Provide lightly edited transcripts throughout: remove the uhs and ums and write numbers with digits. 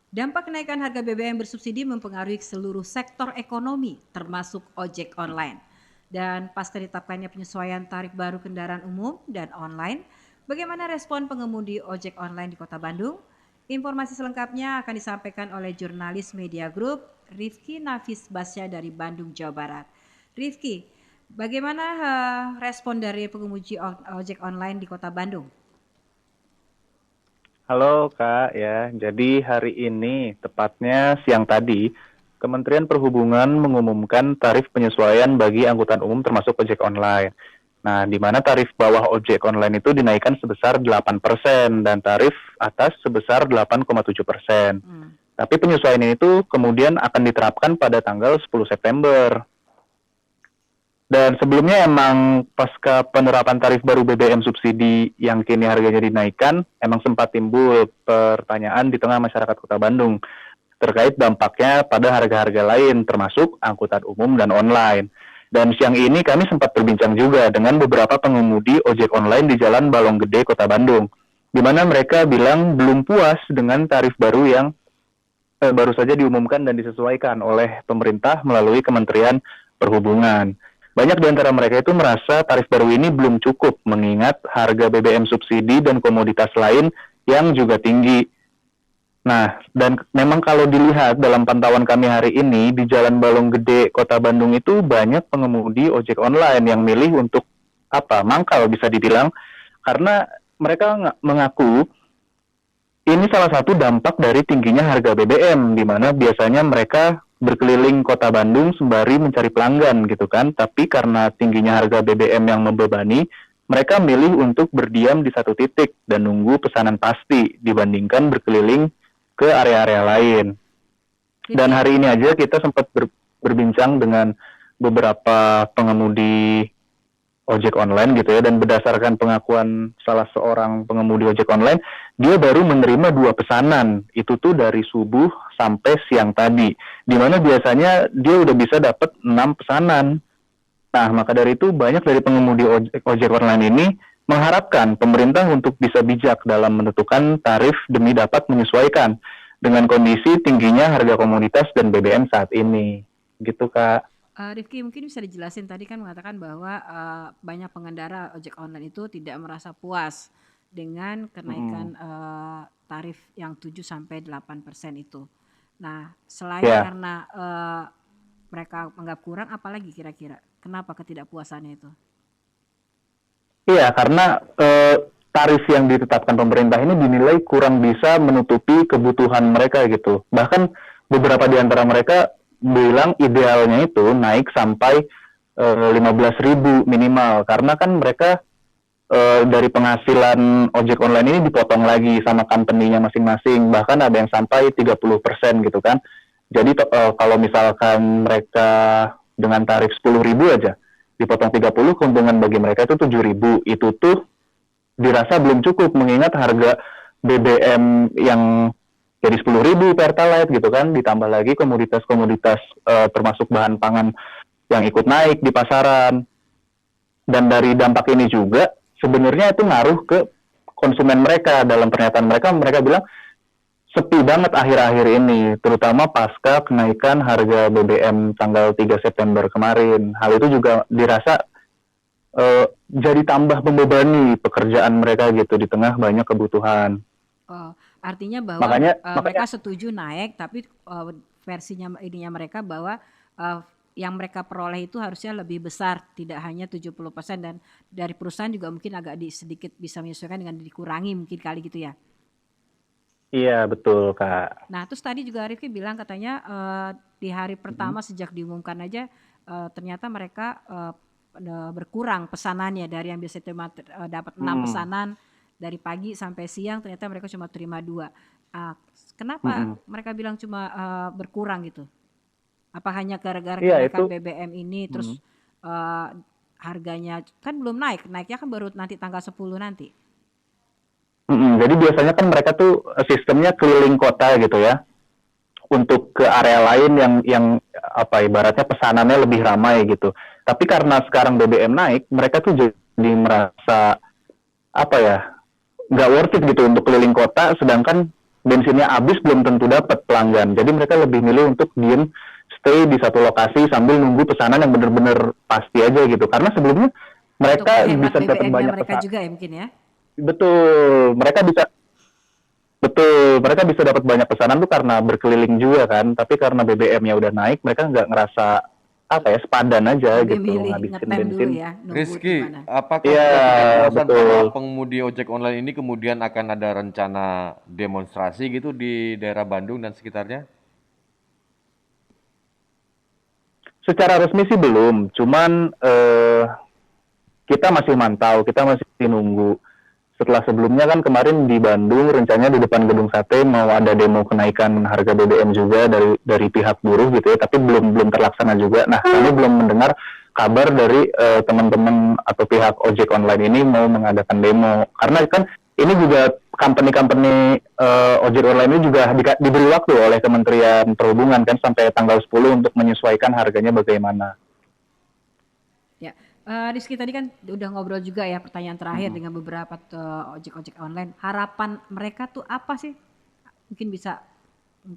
Dampak kenaikan harga BBM bersubsidi mempengaruhi seluruh sektor ekonomi, termasuk ojek online. Dan pasca ditetapkannya penyesuaian tarif baru kendaraan umum dan online, bagaimana respon pengemudi ojek online di Kota Bandung? Informasi selengkapnya akan disampaikan oleh jurnalis Media Group Rifki Nafis Basya dari Bandung, Jawa Barat. Rifki, bagaimana respon dari pengemudi ojek online di Kota Bandung? Halo Kak, ya. Jadi hari ini, tepatnya siang tadi, Kementerian Perhubungan mengumumkan tarif penyesuaian bagi angkutan umum termasuk ojek online. Nah, di mana tarif bawah ojek online itu dinaikkan sebesar 8% dan tarif atas sebesar 8,7%. Hmm. Tapi penyesuaian itu kemudian akan diterapkan pada tanggal 10 September. Dan sebelumnya emang pasca penerapan tarif baru BBM subsidi yang kini harganya dinaikkan, emang sempat timbul pertanyaan di tengah masyarakat Kota Bandung terkait dampaknya pada harga-harga lain termasuk angkutan umum dan online. Dan siang ini kami sempat berbincang juga dengan beberapa pengemudi ojek online di Jalan Balong Gede, Kota Bandung, di mana mereka bilang belum puas dengan tarif baru yang baru saja diumumkan dan disesuaikan oleh pemerintah melalui Kementerian Perhubungan. Banyak di antara mereka itu merasa tarif baru ini belum cukup mengingat harga BBM subsidi dan komoditas lain yang juga tinggi. Nah, dan memang kalau dilihat dalam pantauan kami hari ini di Jalan Balong Gede, Kota Bandung itu banyak pengemudi ojek online yang milih untuk mangkal bisa dibilang karena mereka mengaku ini salah satu dampak dari tingginya harga BBM, di mana biasanya mereka berkeliling Kota Bandung sembari mencari pelanggan gitu kan. Tapi karena tingginya harga BBM yang membebani, mereka milih untuk berdiam di satu titik dan nunggu pesanan pasti dibandingkan berkeliling ke area-area lain. Dan Rifki, hari ini aja kita sempat berbincang dengan beberapa pengemudi ojek online gitu ya, dan berdasarkan pengakuan salah seorang pengemudi ojek online, dia baru menerima 2 pesanan, itu tuh dari subuh sampai siang tadi, di mana biasanya dia udah bisa dapat 6 pesanan. Nah, maka dari itu banyak dari pengemudi ojek online ini mengharapkan pemerintah untuk bisa bijak dalam menentukan tarif demi dapat menyesuaikan dengan kondisi tingginya harga komoditas dan BBM saat ini. Gitu, Kak. Rifki mungkin bisa dijelasin tadi kan mengatakan bahwa banyak pengendara ojek online itu tidak merasa puas dengan kenaikan Mm-mm. tarif yang 7 sampai 8% itu. Nah, selain Ya. karena mereka menganggap kurang, apalagi kira-kira kenapa ketidakpuasannya itu? Iya, karena tarif yang ditetapkan pemerintah ini dinilai kurang bisa menutupi kebutuhan mereka gitu. Bahkan beberapa di antara mereka bilang idealnya itu naik sampai 15.000 minimal. Karena kan mereka dari penghasilan ojek online ini dipotong lagi sama company-nya masing-masing. Bahkan ada yang sampai 30% gitu kan. Jadi kalau misalkan mereka dengan tarif 10.000 aja, dipotong 30, keuntungan bagi mereka itu 7.000. Itu tuh dirasa belum cukup mengingat harga BBM yang jadi 10.000 Pertalite gitu kan, ditambah lagi komoditas-komoditas termasuk bahan pangan yang ikut naik di pasaran. Dan dari dampak ini juga sebenarnya itu ngaruh ke konsumen mereka. Dalam pernyataan mereka, mereka bilang sepi banget akhir-akhir ini, terutama pasca kenaikan harga BBM tanggal 3 September kemarin. Hal itu juga dirasa jadi tambah membebani pekerjaan mereka gitu di tengah banyak kebutuhan. Oh, artinya bahwa Makanya mereka setuju naik, tapi versinya ininya mereka bahwa uh, yang mereka peroleh itu harusnya lebih besar, tidak hanya 70% dan dari perusahaan juga mungkin agak sedikit bisa menyesuaikan dengan dikurangi mungkin kali gitu ya. iya betul Kak. Nah, terus tadi juga Rifki bilang katanya di hari Mm-hmm. pertama sejak diumumkan aja ternyata mereka berkurang pesanannya dari yang biasanya dapat 6 Mm-hmm. pesanan dari pagi sampai siang ternyata mereka cuma terima 2. Uh, Kenapa Mm-hmm. mereka bilang cuma berkurang gitu? Apa hanya gara-gara Iya itu. kenaikan BBM ini Mm-hmm. terus uh, harganya kan belum naik, naiknya kan baru nanti tanggal 10 nanti. Mm-hmm. Jadi biasanya kan mereka tuh sistemnya keliling kota gitu ya, untuk ke area lain yang ibaratnya pesanannya lebih ramai gitu. Tapi karena sekarang BBM naik, mereka tuh jadi merasa apa ya, nggak worth it gitu untuk keliling kota, sedangkan bensinnya habis belum tentu dapat pelanggan. Jadi mereka lebih milih untuk diem stay di satu lokasi sambil nunggu pesanan yang benar-benar pasti aja gitu. Karena sebelumnya Untuk mereka menghemat bisa dapat BBM-nya banyak mereka pesanan. juga ya mungkin ya. Betul, mereka bisa dapat banyak pesanan tuh karena berkeliling juga kan. Tapi karena BBM-nya udah naik, mereka nggak ngerasa apa ya, sepadan aja Lebih gitu milih ngabisin ngetem dulu bensin. ya, nunggu di Rizky, mana. apakah Iya, ketidakpuasan para betul. pengemudi ojek online ini kemudian akan ada rencana demonstrasi gitu di daerah Bandung dan sekitarnya? Secara resmi sih belum, cuman kita masih mantau, kita masih nunggu. Setelah sebelumnya kan kemarin di Bandung rencananya di depan Gedung Sate mau ada demo kenaikan harga BBM juga dari pihak buruh gitu ya, tapi belum terlaksana juga. Nah, kami belum mendengar kabar dari teman-teman atau pihak ojek online ini mau mengadakan demo. Karena kan ini juga company-company ojek online ini juga diberi waktu oleh Kementerian Perhubungan kan sampai tanggal 10 untuk menyesuaikan harganya bagaimana. Ya, Rizky tadi kan udah ngobrol juga ya pertanyaan terakhir dengan beberapa ojek-ojek online. Harapan mereka tuh apa sih? Mungkin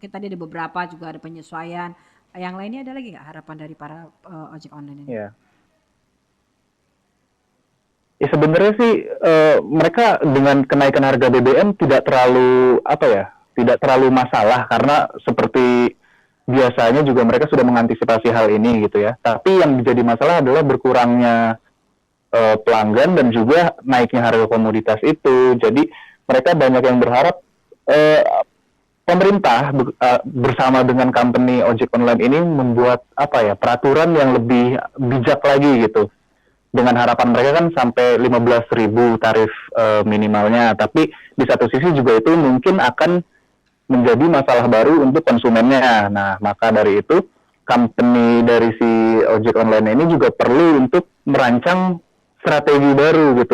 tadi ada beberapa juga ada penyesuaian. Yang lainnya ada lagi nggak harapan dari para ojek online ini? Ya. Ya sebenarnya sih mereka dengan kenaikan harga BBM tidak terlalu masalah karena seperti biasanya juga mereka sudah mengantisipasi hal ini gitu ya. Tapi yang menjadi masalah adalah berkurangnya pelanggan dan juga naiknya harga komoditas itu. Jadi mereka banyak yang berharap pemerintah bersama dengan company ojek online ini membuat peraturan yang lebih bijak lagi gitu. Dengan harapan mereka kan sampai 15.000 tarif minimalnya, tapi di satu sisi juga itu mungkin akan menjadi masalah baru untuk konsumennya. Nah, maka dari itu company dari si ojek online ini juga perlu untuk merancang strategi baru gitu